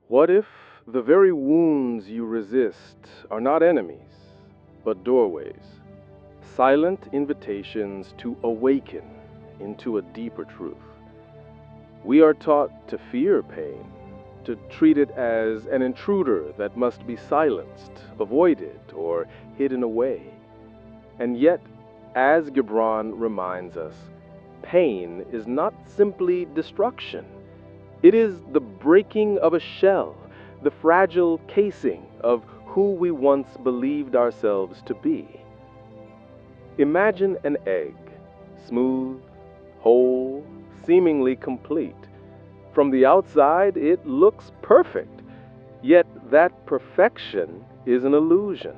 What if the very wounds you resist are not enemies, but doorways, silent invitations to awaken into a deeper truth? We are taught to fear pain, to treat it as an intruder that must be silenced, avoided, or hidden away. And yet, as Gibran reminds us, pain is not simply destruction. It is the breaking of a shell, the fragile casing of who we once believed ourselves to be. Imagine an egg, smooth, whole, seemingly complete. From the outside, it looks perfect, yet that perfection is an illusion.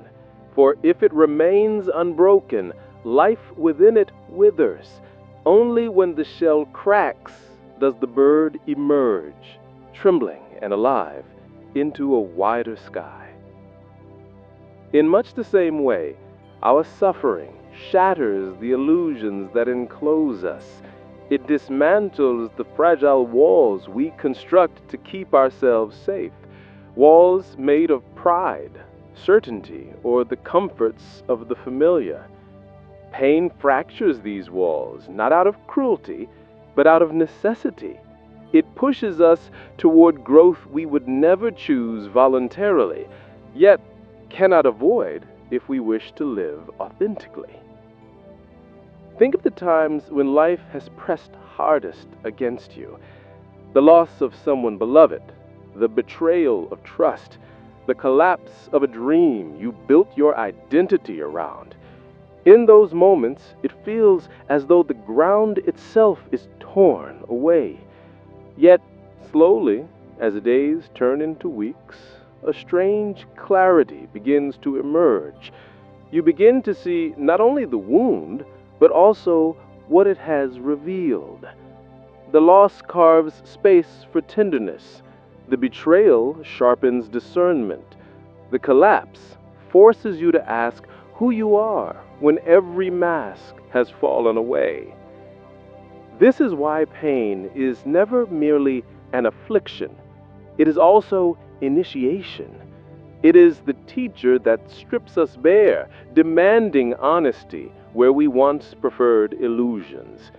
For if it remains unbroken, life within it withers. Only when the shell cracks does the bird emerge, trembling and alive, into a wider sky. In much the same way, our suffering shatters the illusions that enclose us. It dismantles the fragile walls we construct to keep ourselves safe, walls made of pride, certainty, or the comforts of the familiar. Pain fractures these walls, not out of cruelty, but out of necessity. It pushes us toward growth we would never choose voluntarily, yet cannot avoid if we wish to live authentically. Think of the times when life has pressed hardest against you: the loss of someone beloved, the betrayal of trust, the collapse of a dream you built your identity around. In those moments, it feels as though the ground itself is torn away. Yet, slowly, as days turn into weeks, a strange clarity begins to emerge. You begin to see not only the wound, but also what it has revealed. The loss carves space for tenderness. The betrayal sharpens discernment. The collapse forces you to ask who you are when every mask has fallen away. This is why pain is never merely an affliction. It is also initiation. It is the teacher that strips us bare, demanding honesty where we once preferred illusions.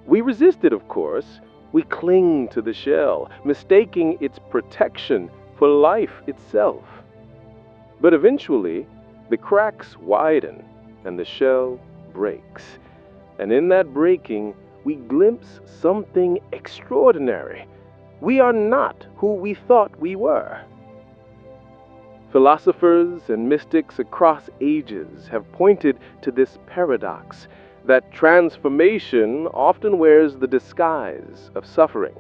We resist it, of course. We cling to the shell, mistaking its protection for life itself. But eventually, the cracks widen and the shell breaks. And in that breaking, we glimpse something extraordinary. We are not who we thought we were. Philosophers and mystics across ages have pointed to this paradox that transformation often wears the disguise of suffering.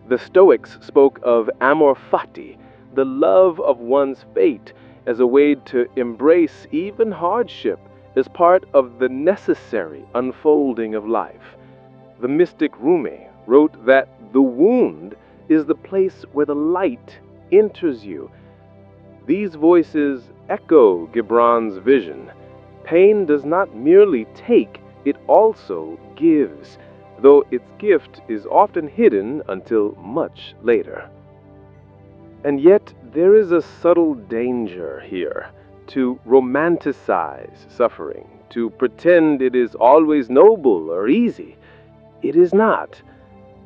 The Stoics spoke of amor fati, the love of one's fate, as a way to embrace even hardship as part of the necessary unfolding of life. The mystic Rumi wrote that the wound is the place where the light enters you. These voices echo Gibran's vision. Pain does not merely take, it also gives, though its gift is often hidden until much later. And yet, there is a subtle danger here to romanticize suffering, to pretend it is always noble or easy. It is not.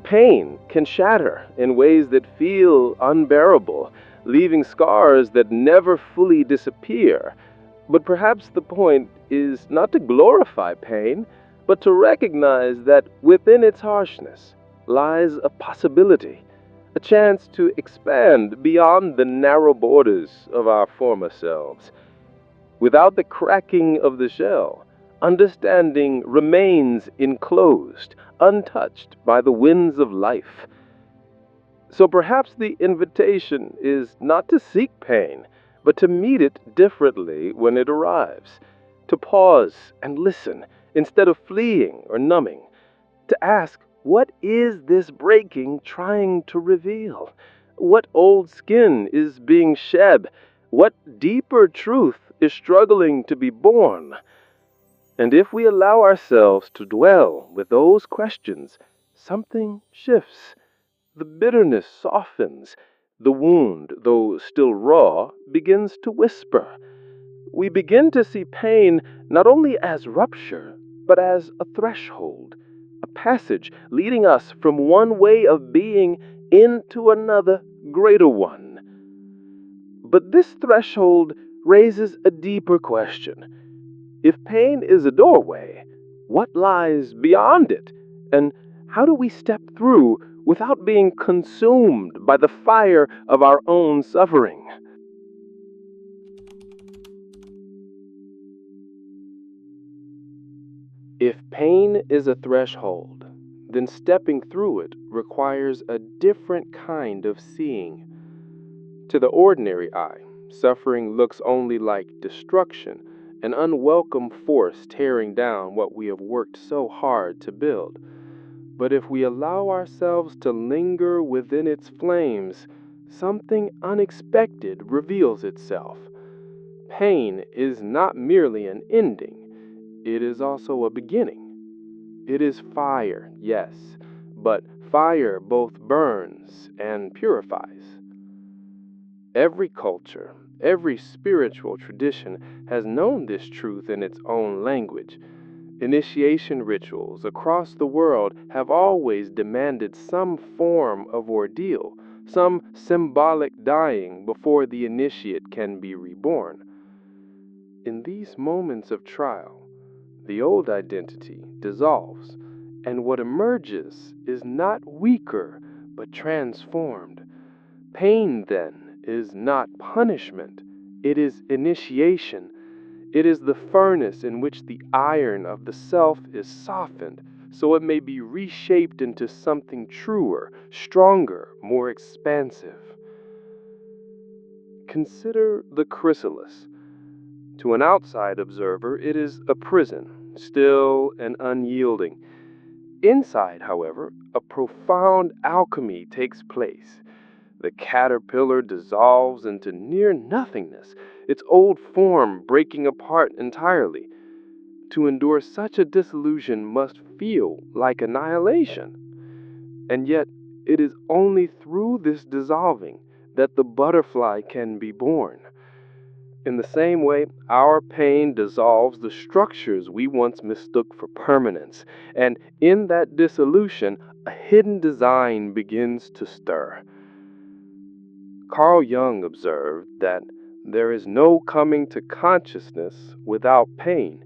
Pain can shatter in ways that feel unbearable, leaving scars that never fully disappear. But perhaps the point is not to glorify pain, but to recognize that within its harshness lies a possibility, a chance to expand beyond the narrow borders of our former selves. Without the cracking of the shell, understanding remains enclosed, untouched by the winds of life. So perhaps the invitation is not to seek pain, but to meet it differently when it arrives, to pause and listen instead of fleeing or numbing, to ask, what is this breaking trying to reveal? What old skin is being shed? What deeper truth is struggling to be born? And if we allow ourselves to dwell with those questions, something shifts. The bitterness softens, The wound, though still raw, begins to whisper. We begin to see pain not only as rupture, but as a threshold, a passage leading us from one way of being into another, greater one. But this threshold raises a deeper question. If pain is a doorway, what lies beyond it? And how do we step through without being consumed by the fire of our own suffering? If pain is a threshold, then stepping through it requires a different kind of seeing. To the ordinary eye, suffering looks only like destruction, an unwelcome force tearing down what we have worked so hard to build. But if we allow ourselves to linger within its flames, something unexpected reveals itself. Pain is not merely an ending, it is also a beginning. It is fire, yes, but fire both burns and purifies. Every culture, every spiritual tradition has known this truth in its own language. Initiation rituals across the world have always demanded some form of ordeal, some symbolic dying before the initiate can be reborn. In these moments of trial, the old identity dissolves, and what emerges is not weaker but transformed. Pain, then, is not punishment, it is initiation. It is the furnace in which the iron of the self is softened so it may be reshaped into something truer, stronger, more expansive. Consider the chrysalis. To an outside observer, it is a prison, still and unyielding. Inside, however, a profound alchemy takes place. The caterpillar dissolves into near nothingness, its old form breaking apart entirely. To endure such a dissolution must feel like annihilation. And yet, it is only through this dissolving that the butterfly can be born. In the same way, our pain dissolves the structures we once mistook for permanence, and in that dissolution, a hidden design begins to stir. Carl Jung observed that there is no coming to consciousness without pain.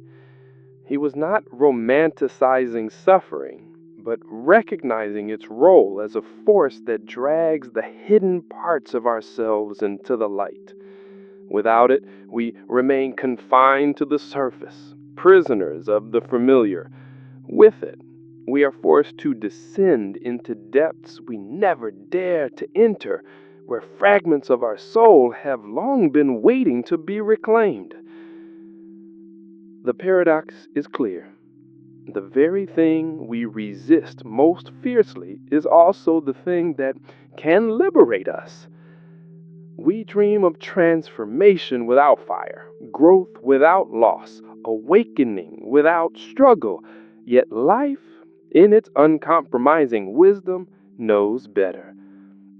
He was not romanticizing suffering, but recognizing its role as a force that drags the hidden parts of ourselves into the light. Without it, we remain confined to the surface, prisoners of the familiar. With it, we are forced to descend into depths we never dare to enter, where fragments of our soul have long been waiting to be reclaimed. The paradox is clear. The very thing we resist most fiercely is also the thing that can liberate us. We dream of transformation without fire, growth without loss, awakening without struggle. Yet life, in its uncompromising wisdom, knows better.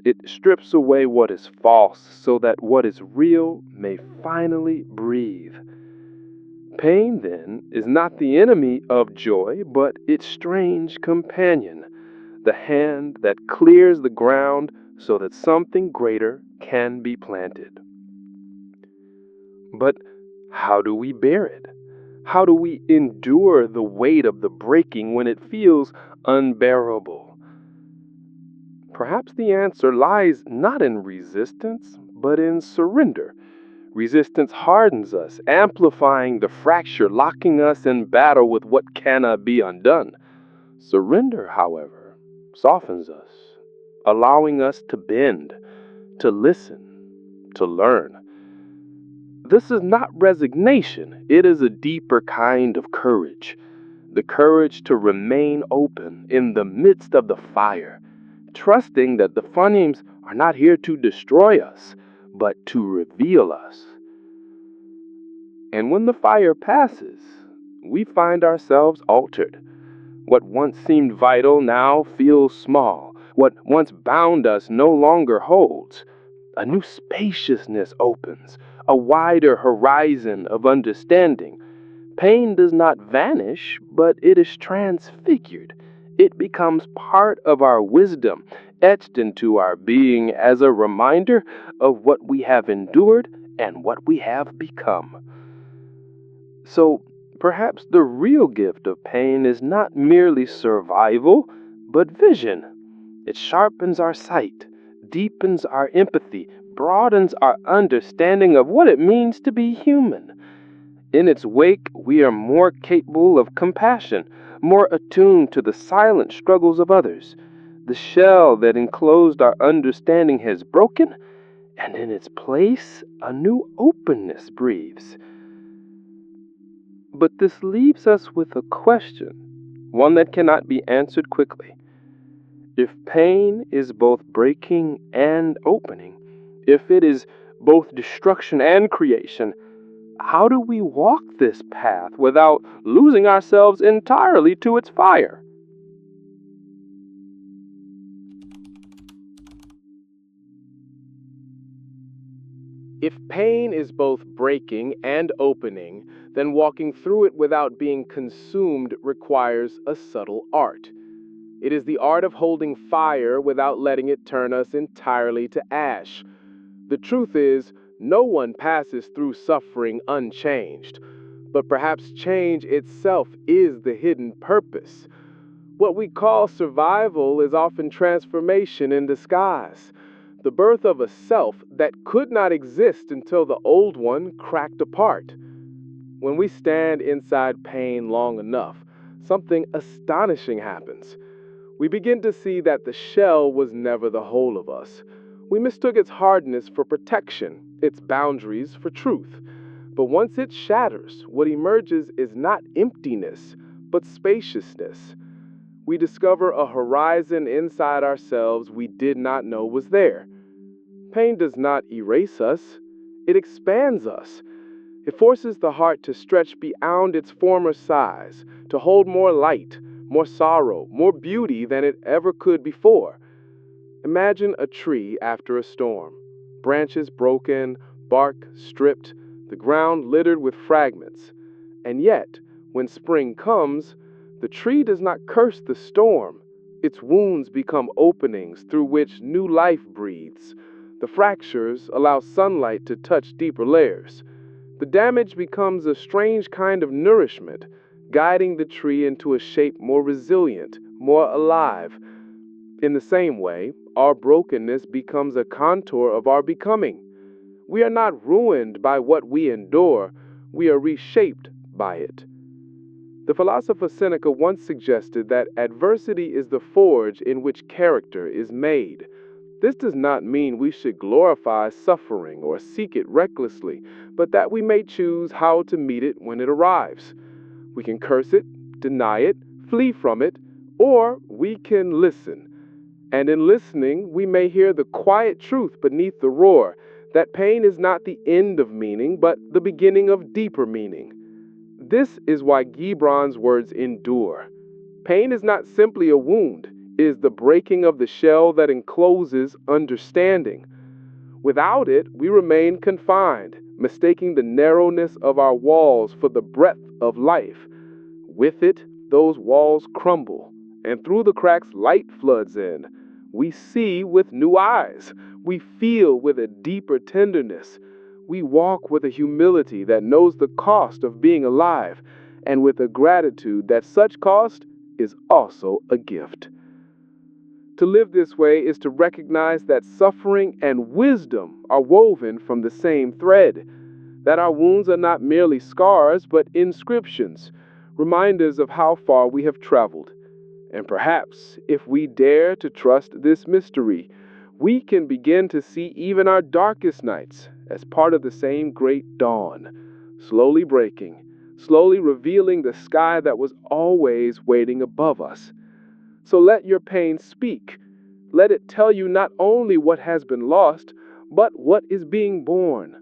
It strips away what is false so that what is real may finally breathe. Pain, then, is not the enemy of joy, but its strange companion, the hand that clears the ground so that something greater can be planted. But how do we bear it? How do we endure the weight of the breaking when it feels unbearable? Perhaps the answer lies not in resistance, but in surrender. Resistance hardens us, amplifying the fracture, locking us in battle with what cannot be undone. Surrender, however, softens us, allowing us to bend, to listen, to learn. This is not resignation, it is a deeper kind of courage. The courage to remain open in the midst of the fire, trusting that the flames are not here to destroy us, but to reveal us. And when the fire passes, we find ourselves altered. What once seemed vital now feels small. What once bound us no longer holds. A new spaciousness opens, a wider horizon of understanding. Pain does not vanish, but it is transfigured. It becomes part of our wisdom, etched into our being as a reminder of what we have endured and what we have become. So, perhaps the real gift of pain is not merely survival, but vision. It sharpens our sight, deepens our empathy, broadens our understanding of what it means to be human. In its wake, we are more capable of compassion, more attuned to the silent struggles of others. The shell that enclosed our understanding has broken, and in its place, a new openness breathes. But this leaves us with a question, one that cannot be answered quickly. If pain is both breaking and opening, if it is both destruction and creation, how do we walk this path without losing ourselves entirely to its fire? If pain is both breaking and opening, then walking through it without being consumed requires a subtle art. It is the art of holding fire without letting it turn us entirely to ash. The truth is, no one passes through suffering unchanged, but perhaps change itself is the hidden purpose. What we call survival is often transformation in disguise, the birth of a self that could not exist until the old one cracked apart. When we stand inside pain long enough, something astonishing happens. We begin to see that the shell was never the whole of us. We mistook its hardness for protection, its boundaries for truth. But once it shatters, what emerges is not emptiness, but spaciousness. We discover a horizon inside ourselves we did not know was there. Pain does not erase us, it expands us. It forces the heart to stretch beyond its former size, to hold more light, more sorrow, more beauty than it ever could before. Imagine a tree after a storm. Branches broken, bark stripped, the ground littered with fragments. And yet, when spring comes, the tree does not curse the storm. Its wounds become openings through which new life breathes. The fractures allow sunlight to touch deeper layers. The damage becomes a strange kind of nourishment, guiding the tree into a shape more resilient, more alive. In the same way, our brokenness becomes a contour of our becoming. We are not ruined by what we endure, we are reshaped by it. The philosopher Seneca once suggested that adversity is the forge in which character is made. This does not mean we should glorify suffering or seek it recklessly, but that we may choose how to meet it when it arrives. We can curse it, deny it, flee from it, or we can listen. And in listening, we may hear the quiet truth beneath the roar that pain is not the end of meaning, but the beginning of deeper meaning. This is why Gibran's words endure. Pain is not simply a wound, it is the breaking of the shell that encloses understanding. Without it, we remain confined, mistaking the narrowness of our walls for the breadth of life. With it, those walls crumble, and through the cracks, light floods in. We see with new eyes. We feel with a deeper tenderness. We walk with a humility that knows the cost of being alive, and with a gratitude that such cost is also a gift. To live this way is to recognize that suffering and wisdom are woven from the same thread, that our wounds are not merely scars, but inscriptions, reminders of how far we have traveled. And perhaps, if we dare to trust this mystery, we can begin to see even our darkest nights as part of the same great dawn, slowly breaking, slowly revealing the sky that was always waiting above us. So let your pain speak. Let it tell you not only what has been lost, but what is being born.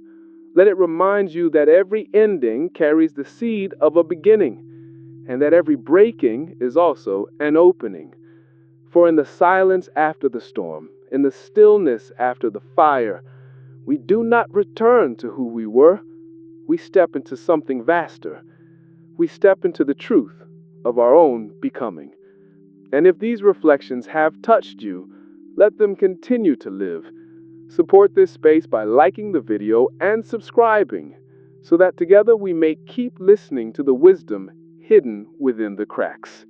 Let it remind you that every ending carries the seed of a beginning, and that every breaking is also an opening. For in the silence after the storm, in the stillness after the fire, We do not return to who we were. We step into something vaster. We step into the truth of our own becoming. And if these reflections have touched you, let them continue to live. Support this space by liking the video and subscribing, so that together we may keep listening to the wisdom hidden within the cracks.